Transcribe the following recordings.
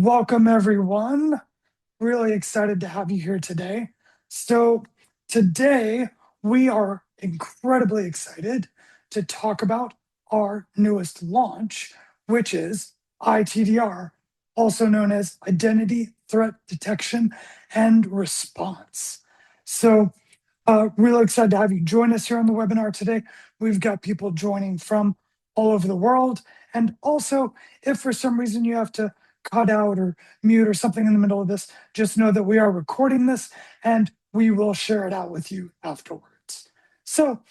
Welcome, everyone. Really excited to have you here today. So, today we are incredibly excited to talk about our newest launch, which is ITDR, also known as Identity Threat Detection and Response. So, really excited to have you join us here on the webinar today. We've got people joining from all over the world. And also, if for some reason you have to cut out or mute or something in the middle of this, just know that we are recording this and we will share it out with you afterwards. So,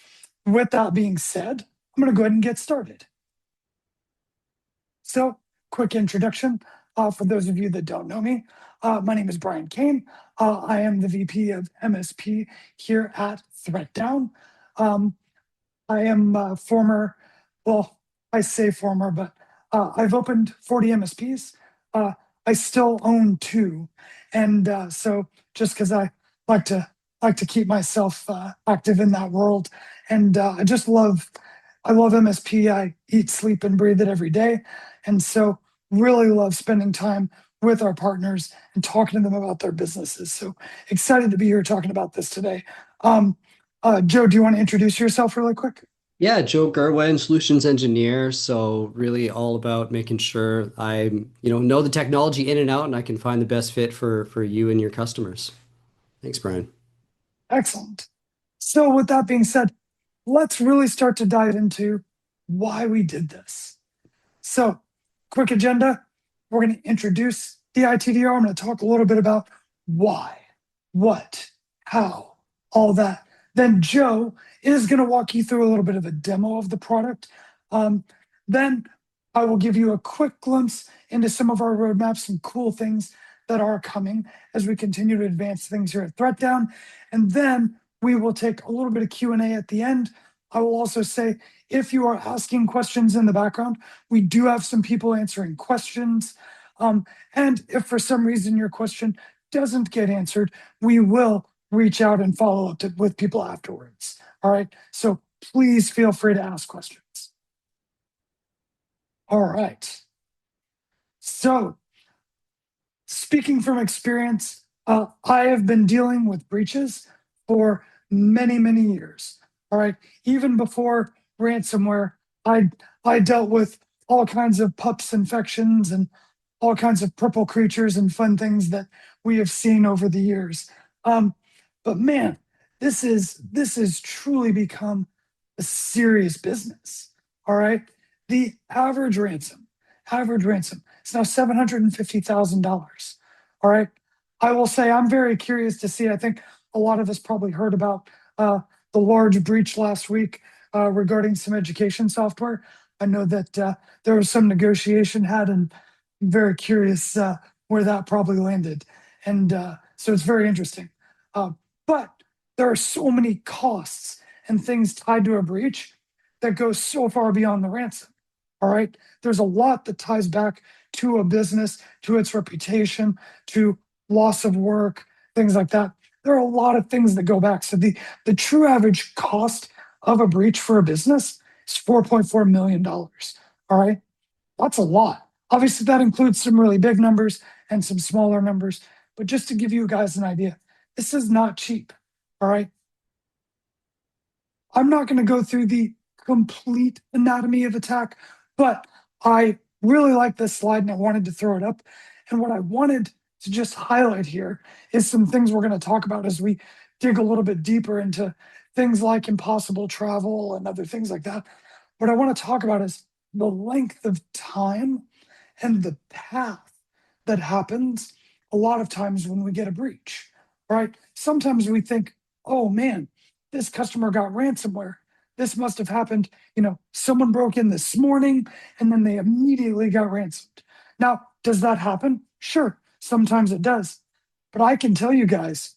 with that being said, I'm going to go ahead and get started. So, quick introduction for those of you that don't know me. My name is Brian Kane. I am the VP of MSP here at ThreatDown. I am former, well, I say former, but I've opened 40 MSPs. I still own two, and so just because I like to keep myself active in that world, and I love MSP. I eat, sleep, and breathe it every day, and so really love spending time with our partners and talking to them about their businesses. So excited to be here talking about this today. Joe, do you want to introduce yourself really quick? Yeah, Joe Gerwin, solutions engineer. So really all about making sure I know the technology in and out and I can find the best fit for you and your customers. Thanks, Brian. Excellent. So, with that being said, let's really start to dive into why we did this. So, quick agenda. We're going to introduce the ITDR. I'm going to talk a little bit about why, what, how, all that. Then Joe is going to walk you through a little bit of a demo of the product. Then I will give you a quick glimpse into some of our roadmaps, some cool things that are coming as we continue to advance things here at ThreatDown. And then we will take a little bit of Q&A at the end. I will also say, if you are asking questions in the background, we do have some people answering questions. And if for some reason your question doesn't get answered, we will reach out and follow up with people afterwards. All right. So please feel free to ask questions. All right. So, speaking from experience, I have been dealing with breaches for many, many years. All right. Even before ransomware, I dealt with all kinds of pups infections and all kinds of purple creatures and fun things that we have seen over the years. But man, this is truly become a serious business. All right. The average ransom, it's now $750,000. All right. I will say I'm very curious to see. I think a lot of us probably heard about the large breach last week regarding some education software. I know that there was some negotiation had, and I'm very curious where that probably landed. And so it's very interesting. But there are so many costs and things tied to a breach that go so far beyond the ransom. All right. There's a lot that ties back to a business, to its reputation, to loss of work, things like that. There are a lot of things that go back. So the true average cost of a breach for a business is $4.4 million. All right. That's a lot. Obviously, that includes some really big numbers and some smaller numbers. But just to give you guys an idea, this is not cheap. All right. I'm not going to go through the complete anatomy of attack, but I really like this slide and I wanted to throw it up. And what I wanted to just highlight here is some things we're going to talk about as we dig a little bit deeper into things like impossible travel and other things like that. What I want to talk about is the length of time and the path that happens a lot of times when we get a breach, right? Sometimes we think, oh man, this customer got ransomware. This must have happened, someone broke in this morning and then they immediately got ransomed. Now, does that happen? Sure, sometimes it does. But I can tell you guys,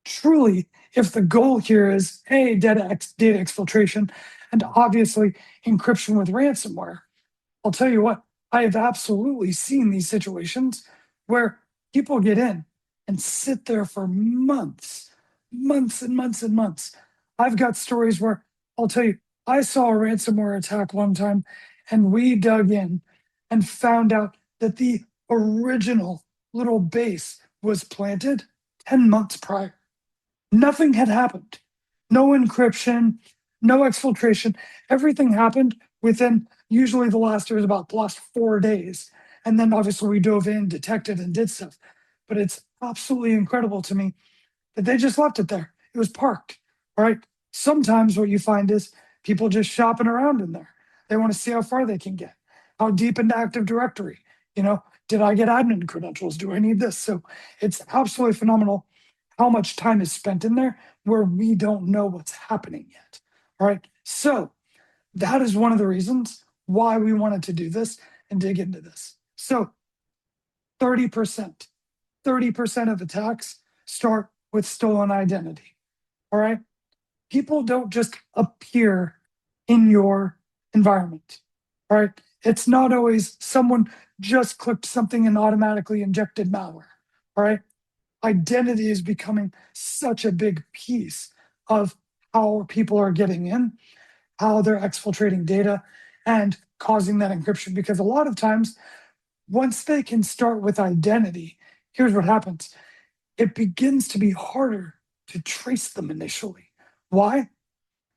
truly, if the goal here is data exfiltration and obviously encryption with ransomware, I'll tell you what, I have absolutely seen these situations where people get in and sit there for months, months and months and months. I've got stories where I'll tell you, I saw a ransomware attack one time and we dug in and found out that the original little base was planted 10 months prior. Nothing had happened. No encryption, no exfiltration. Everything happened within usually the last 4 days. And then obviously we dove in, detected, and did stuff. But it's absolutely incredible to me that they just left it there. It was parked. All right. Sometimes what you find is people just shopping around in there. They want to see how far they can get, how deep into Active Directory. Did I get admin credentials? Do I need this? So it's absolutely phenomenal how much time is spent in there where we don't know what's happening yet. All right. So that is one of the reasons why we wanted to do this and dig into this. So 30%, 30% of attacks start with stolen identity. All right. People don't just appear in your environment. All right. It's not always someone just clicked something and automatically injected malware. All right. Identity is becoming such a big piece of how people are getting in, how they're exfiltrating data and causing that encryption. Because a lot of times, once they can start with identity, here's what happens. It begins to be harder to trace them initially. Why?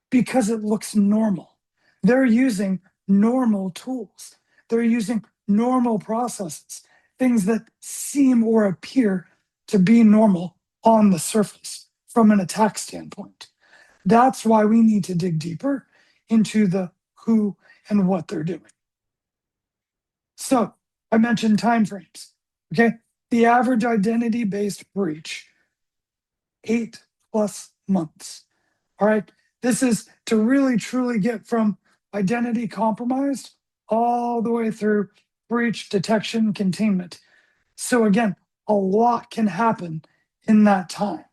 Because it looks normal. They're using normal tools. They're using normal processes, things that seem or appear to be normal on the surface from an attack standpoint. That's why we need to dig deeper into the who and what they're doing. So I mentioned timeframes. Okay. The average identity-based breach, 8+ months. All right. This is to really truly get from identity compromised all the way through breach detection containment. So again, a lot can happen in that time.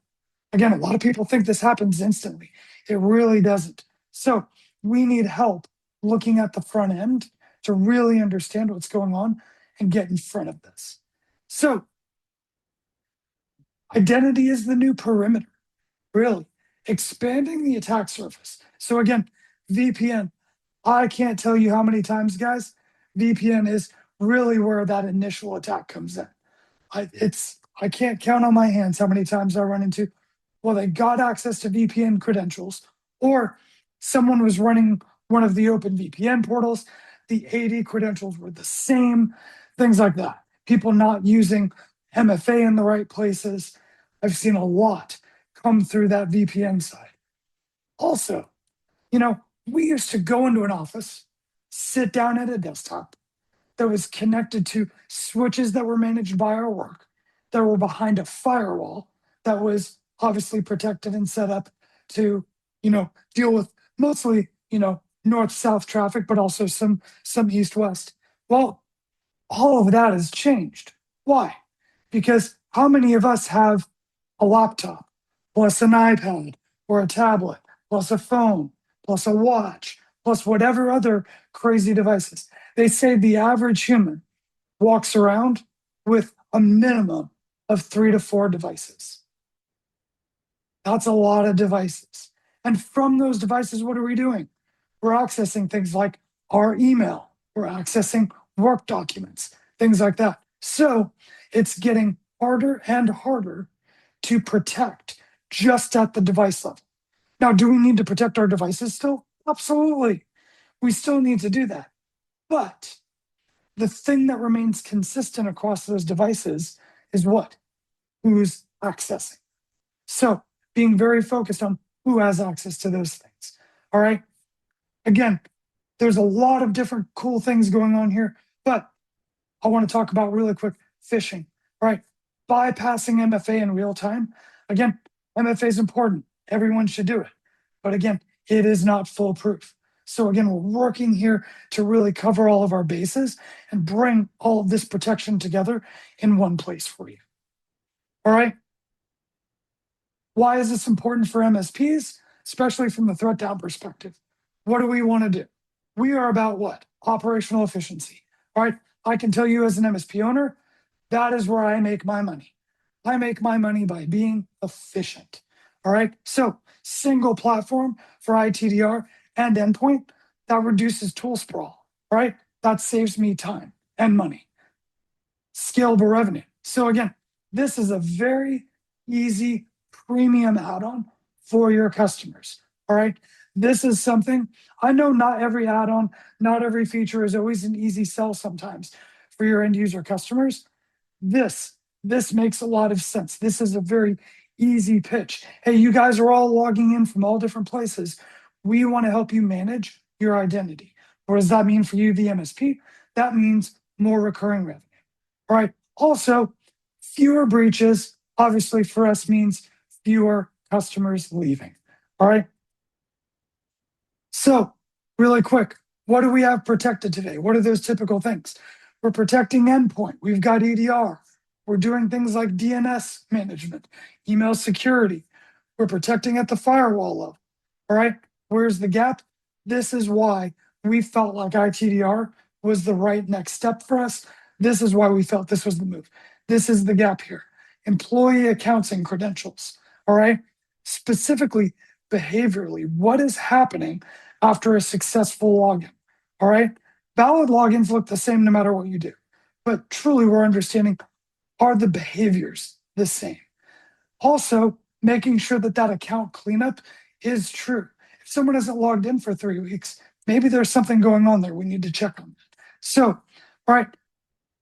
Again, a lot of people think this happens instantly. It really doesn't. So we need help looking at the front end to really understand what's going on and get in front of this. So identity is the new perimeter, really expanding the attack surface. So again, VPN. I can't tell you how many times, guys, VPN is really where that initial attack comes in. I can't count on my hands how many times I run into, well, they got access to VPN credentials, or someone was running one of the open VPN portals. The AD credentials were the same, things like that. People not using MFA in the right places. I've seen a lot come through that VPN side. Also, we used to go into an office, sit down at a desktop that was connected to switches that were managed by our work, that were behind a firewall that was obviously protected and set up to, deal with mostly, north-south traffic, but also some east-west. Well, all of that has changed. Why? Because how many of us have a laptop plus an iPad or a tablet plus a phone plus a watch plus whatever other crazy devices? They say the average human walks around with a minimum of 3 to 4 devices. That's a lot of devices. And from those devices, what are we doing? We're accessing things like our email, we're accessing work documents, things like that. So it's getting harder and harder to protect just at the device level. Now, do we need to protect our devices still? Absolutely. We still need to do that. But the thing that remains consistent across those devices is what? Who's accessing. So being very focused on who has access to those things. All right. Again, there's a lot of different cool things going on here, but I want to talk about really quick phishing. All right. Bypassing MFA in real time. Again, MFA is important. Everyone should do it. But again, it is not foolproof. So again, we're working here to really cover all of our bases and bring all of this protection together in one place for you. All right. Why is this important for MSPs, especially from the ThreatDown perspective? What do we want to do? We are about what? Operational efficiency. All right. I can tell you as an MSP owner, that is where I make my money. I make my money by being efficient. All right. So single platform for ITDR and endpoint, that reduces tool sprawl. All right. That saves me time and money. scalable revenue. So again, this is a very easy premium add-on for your customers. All right. This is something I know not every add-on, not every feature is always an easy sell sometimes for your end user customers. This makes a lot of sense. This is a very easy pitch. Hey, you guys are all logging in from all different places. We want to help you manage your identity. What does that mean for you, the MSP? That means more recurring revenue. All right. Also, fewer breaches, obviously for us means fewer customers leaving. All right. So, really quick, what do we have protected today? What are those typical things? We're protecting endpoint. We've got EDR. We're doing things like DNS management, email security. We're protecting at the firewall level. All right. Where's the gap? This is why we felt like ITDR was the right next step for us. This is why we felt this was the move. This is the gap here. Employee accounts and credentials. All right. Specifically, behaviorally, what is happening after a successful login? All right. Valid logins look the same no matter what you do. But truly, we're understanding, are the behaviors the same? Also, making sure that that account cleanup is true. If someone hasn't logged in for 3 weeks, maybe there's something going on there. We need to check on that. So, all right,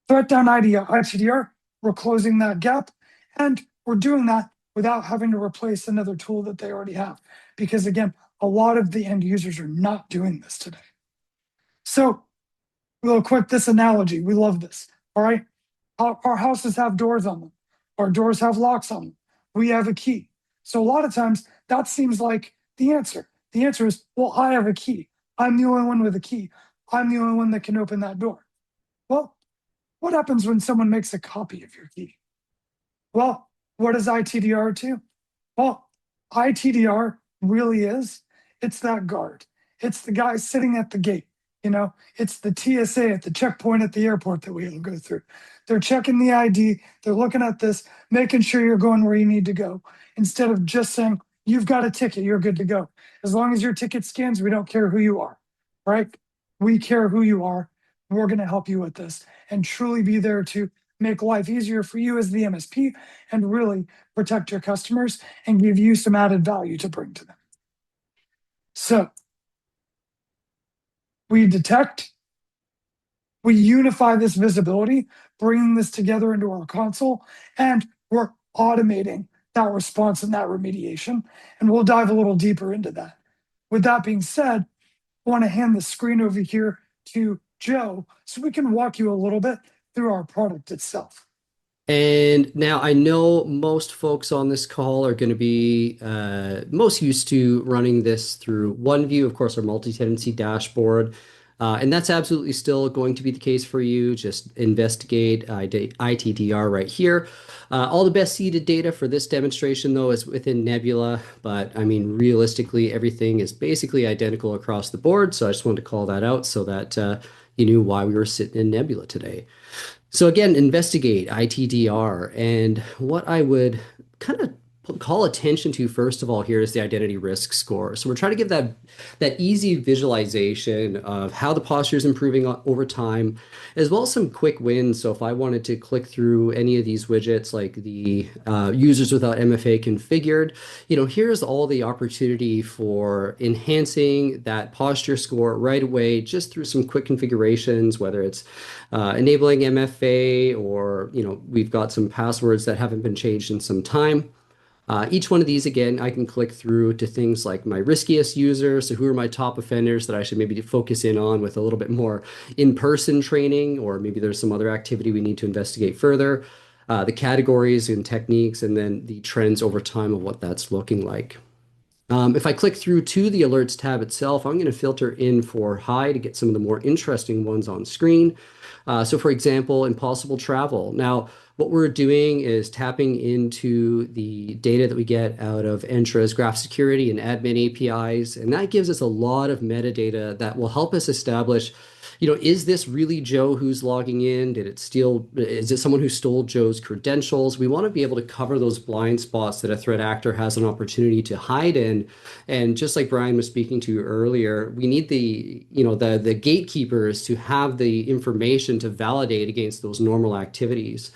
ThreatDown ITDR, we're closing that gap, and we're doing that without having to replace another tool that they already have. Because again, a lot of the end users are not doing this today. So, real quick, this analogy, we love this. All right, our houses have doors on them. Our doors have locks on them. We have a key. So a lot of times that seems like the answer. The answer is, well, I have a key. I'm the only one with a key. I'm the only one that can open that door. Well, what happens when someone makes a copy of your key? Well, what is ITDR to? Well, ITDR really is, it's that guard. It's the guy sitting at the gate. It's the TSA at the checkpoint at the airport that we all go through. They're checking the ID. They're looking at this, making sure you're going where you need to go. Instead of just saying, you've got a ticket, you're good to go. As long as your ticket scans, we don't care who you are, right? We care who you are. We're going to help you with this and truly be there to make life easier for you as the MSP and really protect your customers and give you some added value to bring to them. So, we detect, we unify this visibility, bringing this together into our console, and we're automating that response and that remediation. And we'll dive a little deeper into that. With that being said, I want to hand the screen over here to Joe so we can walk you a little bit through our product itself. And now I know most folks on this call are going to be most used to running this through OneView, of course, our multi-tenancy dashboard. And that's absolutely still going to be the case for you. Just investigate ITDR right here. All the best seeded data for this demonstration, though, is within Nebula. But I mean, realistically, everything is basically identical across the board. So I just wanted to call that out so that you knew why we were sitting in Nebula today. So again, investigate ITDR, and what I would kind of call attention to first of all here is the identity risk score. So we're trying to give that easy visualization of how the posture is improving over time, as well as some quick wins. So if I wanted to click through any of these widgets, like the users without MFA configured, here's all the opportunity for enhancing that posture score right away, just through some quick configurations, whether it's enabling MFA or, we've got some passwords that haven't been changed in some time. Each one of these, again, I can click through to things like my riskiest users. So who are my top offenders that I should maybe focus in on with a little bit more in-person training, or maybe there's some other activity we need to investigate further. The categories and techniques, and then the trends over time of what that's looking like. If I click through to the alerts tab itself, I'm going to filter in for high to get some of the more interesting ones on screen. So for example, impossible travel. Now, what we're doing is tapping into the data that we get out of Entra's graph security and admin APIs, and that gives us a lot of metadata that will help us establish, is this really Joe who's logging in? Is it someone who stole Joe's credentials? We want to be able to cover those blind spots that a threat actor has an opportunity to hide in. And just like Brian was speaking to earlier, we need the gatekeepers to have the information to validate against those normal activities.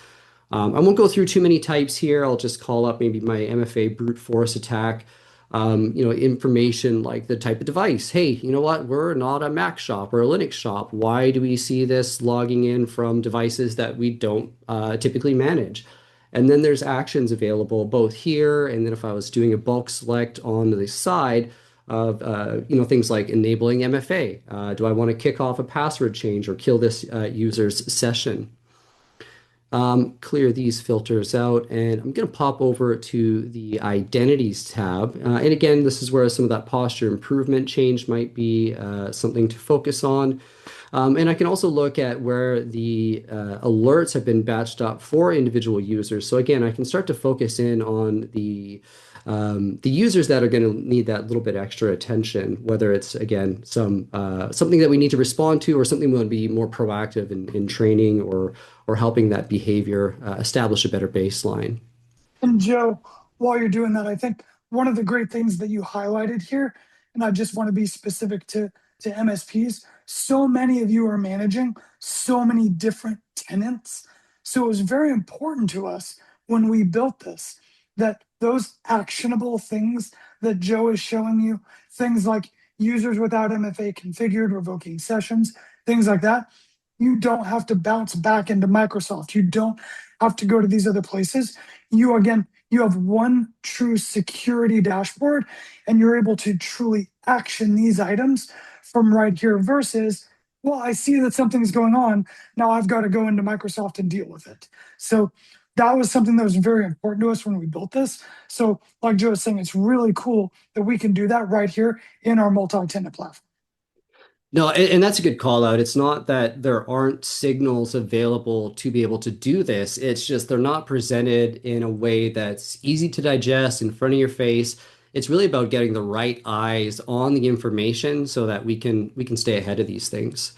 I won't go through too many types here. I'll just call up maybe my MFA brute force attack. Information like the type of device. Hey, you know what? We're not a Mac shop or a Linux shop. Why do we see this logging in from devices that we don't typically manage? And then there's actions available both here, and then if I was doing a bulk select on the side of things like enabling MFA. Do I want to kick off a password change or kill this user's session? Clear these filters out, and I'm going to pop over to the identities tab. And again, this is where some of that posture improvement change might be something to focus on. And I can also look at where the alerts have been batched up for individual users. So again, I can start to focus in on the users that are going to need that little bit extra attention, whether it's again something that we need to respond to or something we want to be more proactive in training or helping that behavior establish a better baseline. And Joe, while you're doing that, I think one of the great things that you highlighted here, and I just want to be specific to MSPs, so many of you are managing so many different tenants. So it was very important to us when we built this that those actionable things that Joe is showing you, things like users without MFA configured, revoking sessions, things like that, you don't have to bounce back into Microsoft. You don't have to go to these other places. You have one true security dashboard, and you're able to truly action these items from right here versus, well, I see that something's going on. Now I've got to go into Microsoft and deal with it. So that was something that was very important to us when we built this. So like Joe was saying, it's really cool that we can do that right here in our multi-tenant platform. No, and that's a good call out. It's not that there aren't signals available to be able to do this. It's just they're not presented in a way that's easy to digest in front of your face. It's really about getting the right eyes on the information so that we can stay ahead of these things.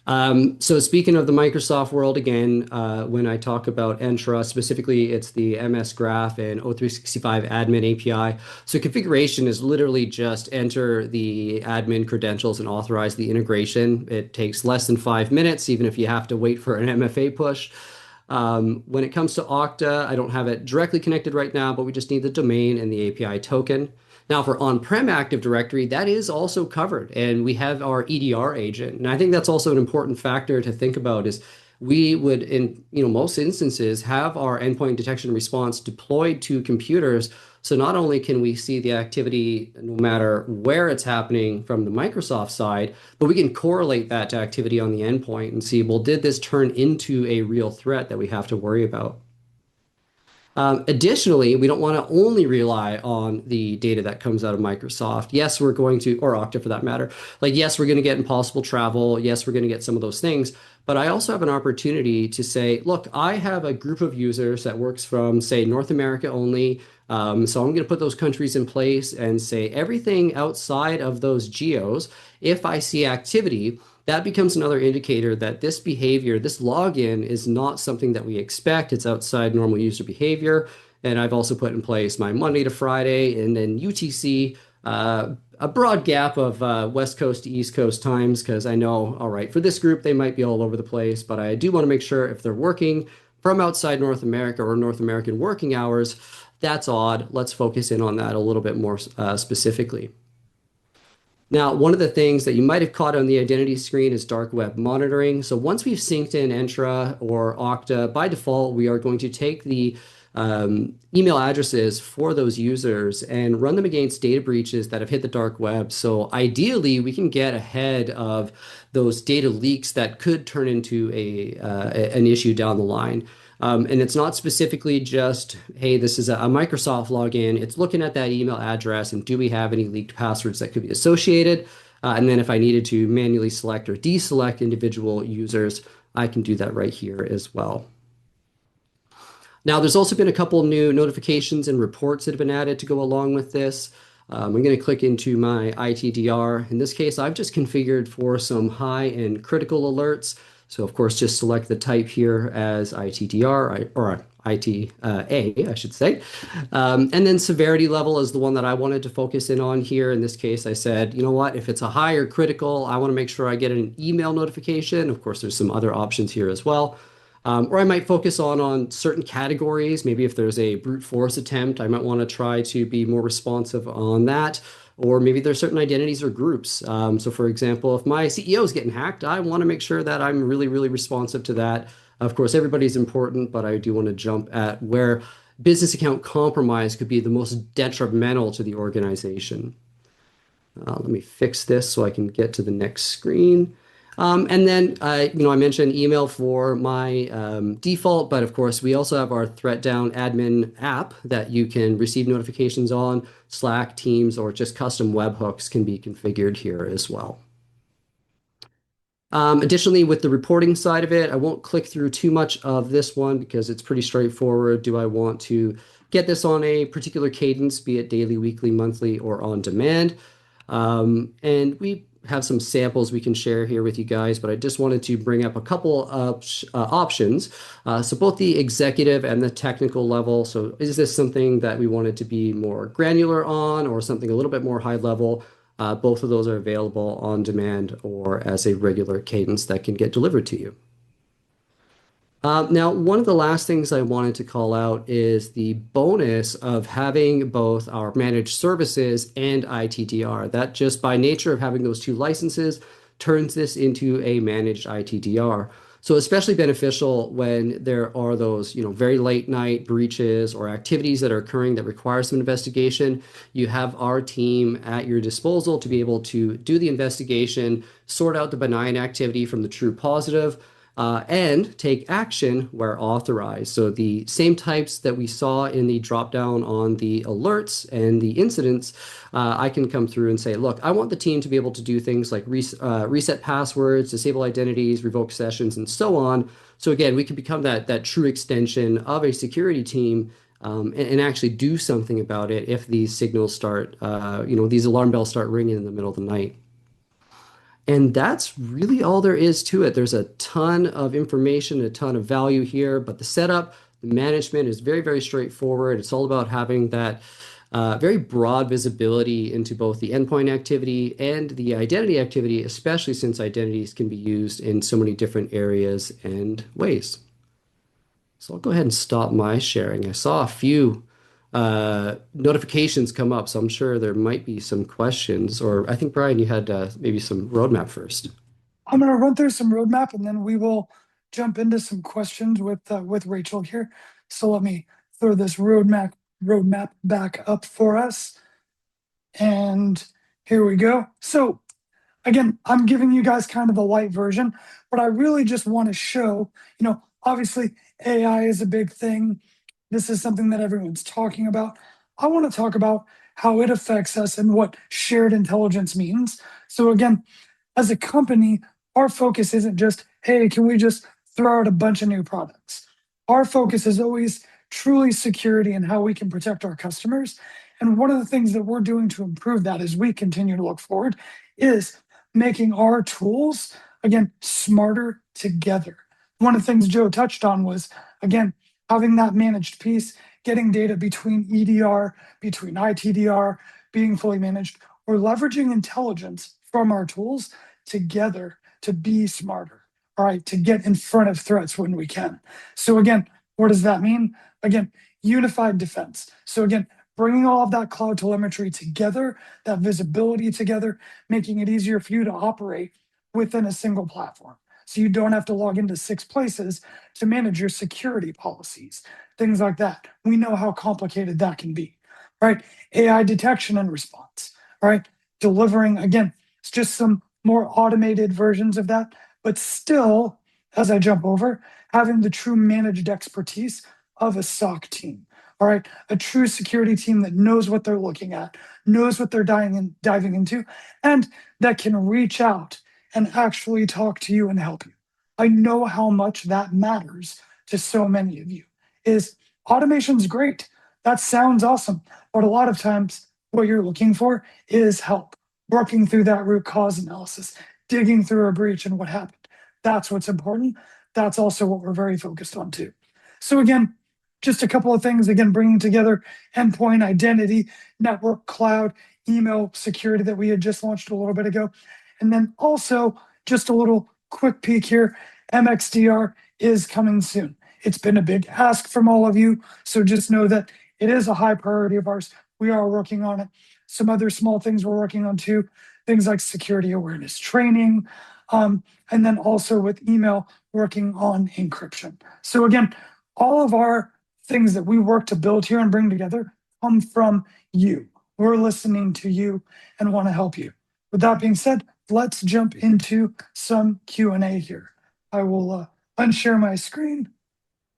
So speaking of the Microsoft world again, when I talk about Entra, specifically it's the MS Graph and O365 admin API. So configuration is literally just enter the admin credentials and authorize the integration. It takes less than 5 minutes, even if you have to wait for an MFA push. When it comes to Okta, I don't have it directly connected right now, but we just need the domain and the API token. Now, for on-prem Active Directory, that is also covered, and we have our EDR agent. And I think that's also an important factor to think about is we would, in most instances, have our endpoint detection and response deployed to computers. So not only can we see the activity no matter where it's happening from the Microsoft side, but we can correlate that to activity on the endpoint and see, well, did this turn into a real threat that we have to worry about? Additionally, we don't want to only rely on the data that comes out of Microsoft. Yes, we're going to, or Okta for that matter. Like, yes, we're going to get impossible travel. Yes, we're going to get some of those things. But I also have an opportunity to say, look, I have a group of users that works from, say, North America only. So I'm going to put those countries in place and say everything outside of those geos, if I see activity, that becomes another indicator that this behavior, this login is not something that we expect. It's outside normal user behavior. And I've also put in place my Monday to Friday and then UTC, a broad gap of West Coast to East Coast times, because I know, all right, for this group, they might be all over the place, but I do want to make sure if they're working from outside North America or North American working hours, that's odd. Let's focus in on that a little bit more specifically. Now, one of the things that you might have caught on the identity screen is dark web monitoring. So once we've synced in Entra or Okta, by default, we are going to take the email addresses for those users and run them against data breaches that have hit the dark web. So ideally, we can get ahead of those data leaks that could turn into an issue down the line. And it's not specifically just, hey, this is a Microsoft login. It's looking at that email address and do we have any leaked passwords that could be associated? And then if I needed to manually select or deselect individual users, I can do that right here as well. Now, there's also been a couple new notifications and reports that have been added to go along with this. I'm going to click into my ITDR. In this case, I've just configured for some high and critical alerts. So of course, just select the type here as ITDR or ITA, I should say. And then severity level is the one that I wanted to focus in on here. In this case, I said, you know what, if it's a high or critical, I want to make sure I get an email notification. Of course, there's some other options here as well. Or I might focus on certain categories. Maybe if there's a brute force attempt, I might want to try to be more responsive on that. Or maybe there's certain identities or groups. So for example, if my CEO is getting hacked, I want to make sure that I'm really, really responsive to that. Of course, everybody's important, but I do want to jump at where business account compromise could be the most detrimental to the organization. Let me fix this so I can get to the next screen. And then, I mentioned email for my default, but of course, we also have our ThreatDown admin app that you can receive notifications on. Slack, Teams, or just custom webhooks can be configured here as well. Additionally, with the reporting side of it, I won't click through too much of this one because it's pretty straightforward. Do I want to get this on a particular cadence, be it daily, weekly, monthly, or on demand? And we have some samples we can share here with you guys, but I just wanted to bring up a couple of options. So both the executive and the technical level. So is this something that we wanted to be more granular on or something a little bit more high level? Both of those are available on demand or as a regular cadence that can get delivered to you. Now, one of the last things I wanted to call out is the bonus of having both our managed services and ITDR. That just by nature of having those two licenses turns this into a managed ITDR. So especially beneficial when there are those, very late night breaches or activities that are occurring that require some investigation. You have our team at your disposal to be able to do the investigation, sort out the benign activity from the true positive, and take action where authorized. So the same types that we saw in the dropdown on the alerts and the incidents, I can come through and say, look, I want the team to be able to do things like reset passwords, disable identities, revoke sessions, and so on. So again, we can become that true extension of a security team and actually do something about it if these signals start, these alarm bells start ringing in the middle of the night. And that's really all there is to it. There's a ton of information, a ton of value here, but the setup, the management is very, very straightforward. It's all about having that very broad visibility into both the endpoint activity and the identity activity, especially since identities can be used in so many different areas and ways. So I'll go ahead and stop my sharing. I saw a few notifications come up, so I'm sure there might be some questions. Or I think, Brian, you had maybe some roadmap first. I'm going to run through some roadmap and then we will jump into some questions with Rachel here. So let me throw this roadmap back up for us. And here we go. So again, I'm giving you guys kind of a light version, but I really just want to show, obviously AI is a big thing. This is something that everyone's talking about. I want to talk about how it affects us and what shared intelligence means. So again, as a company, our focus isn't just, hey, can we just throw out a bunch of new products? Our focus is always truly security and how we can protect our customers. And one of the things that we're doing to improve that as we continue to look forward is making our tools, again, smarter together. One of the things Joe touched on was, again, having that managed piece, getting data between EDR, between ITDR, being fully managed, or leveraging intelligence from our tools together to be smarter, all right, to get in front of threats when we can. So again, what does that mean? Again, unified defense. So again, bringing all of that cloud telemetry together, that visibility together, making it easier for you to operate within a single platform. So you don't have to log into 6 places to manage your security policies, things like that. We know how complicated that can be, right? AI detection and response, right? Delivering, again, it's just some more automated versions of that, but still, as I jump over, having the true managed expertise of a SOC team, all right? A true security team that knows what they're looking at, knows what they're diving into, and that can reach out and actually talk to you and help you. I know how much that matters to so many of you. Is automation's great. That sounds awesome. But a lot of times what you're looking for is help working through that root cause analysis, digging through a breach and what happened. That's what's important. That's also what we're very focused on too. So again, just a couple of things, again, bringing together endpoint identity, network, cloud, email security that we had just launched a little bit ago. And then also just a little quick peek here, MXDR is coming soon. It's been a big ask from all of you. So just know that it is a high priority of ours. We are working on it. Some other small things we're working on too, things like security awareness training, and then also with email, working on encryption. So again, all of our things that we work to build here and bring together come from you. We're listening to you and want to help you. With that being said, let's jump into some Q&A here. I will unshare my screen.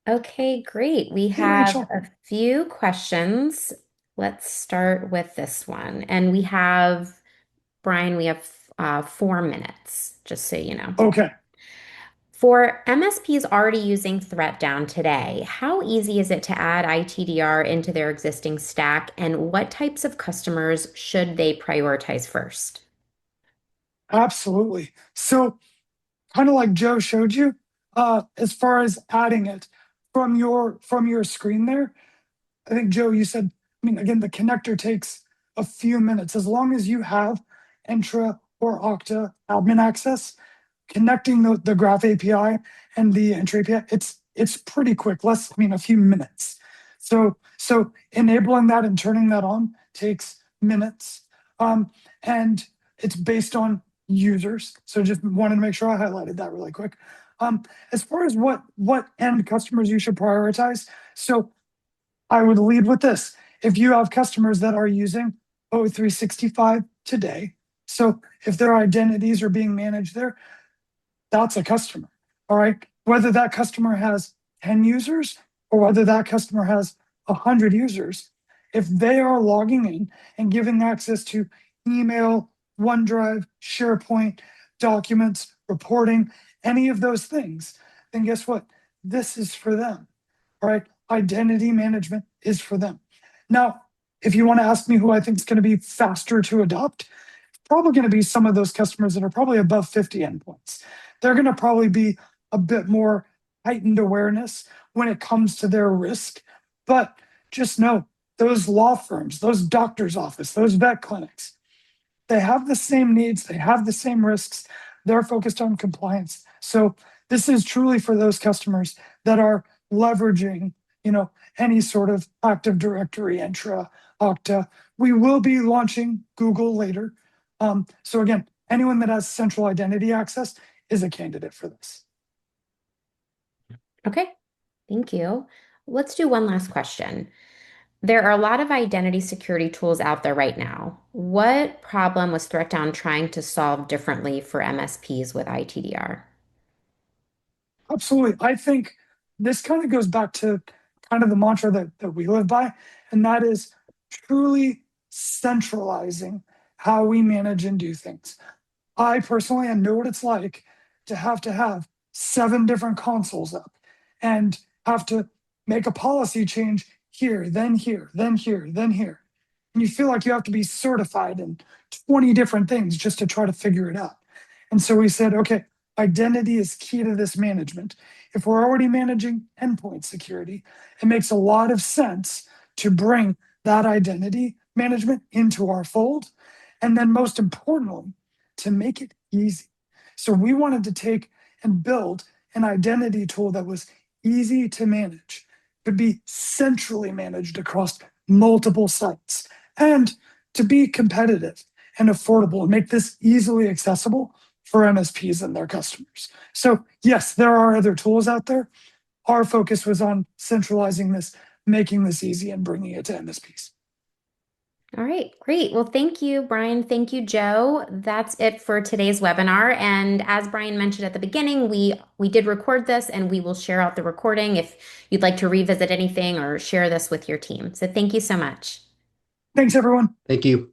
Okay, great. We Hey, have Rachel. a few questions. Let's start with this one. And we have, Brian, we have 4 minutes, just so you know. Okay. For MSPs already using ThreatDown today, how easy is it to add ITDR into their existing stack, and what types of customers should they prioritize first? Absolutely. So kind of like Joe showed you, as far as adding it from your screen there, I think Joe, you said, I mean, again, the connector takes a few minutes. As long as you have Entra or Okta admin access, connecting the Graph API and the Entra API, it's pretty quick, less, I mean, a few minutes. So enabling that and turning that on takes minutes. And it's based on users. So just wanted to make sure I highlighted that really quick. As far as what end customers you should prioritize, so I would lead with this. If you have customers that are using O365 today, so if their identities are being managed there, that's a customer. All right. Whether that customer has 10 users or whether that customer has 100 users, if they are logging in and giving access to email, OneDrive, SharePoint, documents, reporting, any of those things, then guess what? This is for them. All right. Identity management is for them. Now, if you want to ask me who I think is going to be faster to adopt, it's probably going to be some of those customers that are probably above 50 endpoints. They're going to probably be a bit more heightened awareness when it comes to their risk. But just know those law firms, those doctor's office, those vet clinics, they have the same needs, they have the same risks. They're focused on compliance. So this is truly for those customers that are leveraging, any sort of Active Directory, Entra, Okta. We will be launching Google later. So again, anyone that has central identity access is a candidate for this. Okay, thank you. Let's do one last question. There are a lot of identity security tools out there right now. What problem was ThreatDown trying to solve differently for MSPs with ITDR? Absolutely. I think this kind of goes back to kind of the mantra that we live by, and that is truly centralizing how we manage and do things. I personally, I know what it's like to have 7 different consoles up and have to make a policy change here, then here, then here, then here. And you feel like you have to be certified in 20 different things just to try to figure it out. And so we said, okay, identity is key to this management. If we're already managing endpoint security, it makes a lot of sense to bring that identity management into our fold. And then most importantly, to make it easy. So we wanted to take and build an identity tool that was easy to manage, could be centrally managed across multiple sites, and to be competitive and affordable and make this easily accessible for MSPs and their customers. So yes, there are other tools out there. Our focus was on centralizing this, making this easy, and bringing it to MSPs. All right, great. Well, thank you, Brian. Thank you, Joe. That's it for today's webinar. And as Brian mentioned at the beginning, we did record this and we will share out the recording if you'd like to revisit anything or share this with your team. So thank you so much. Thanks, everyone. Thank you.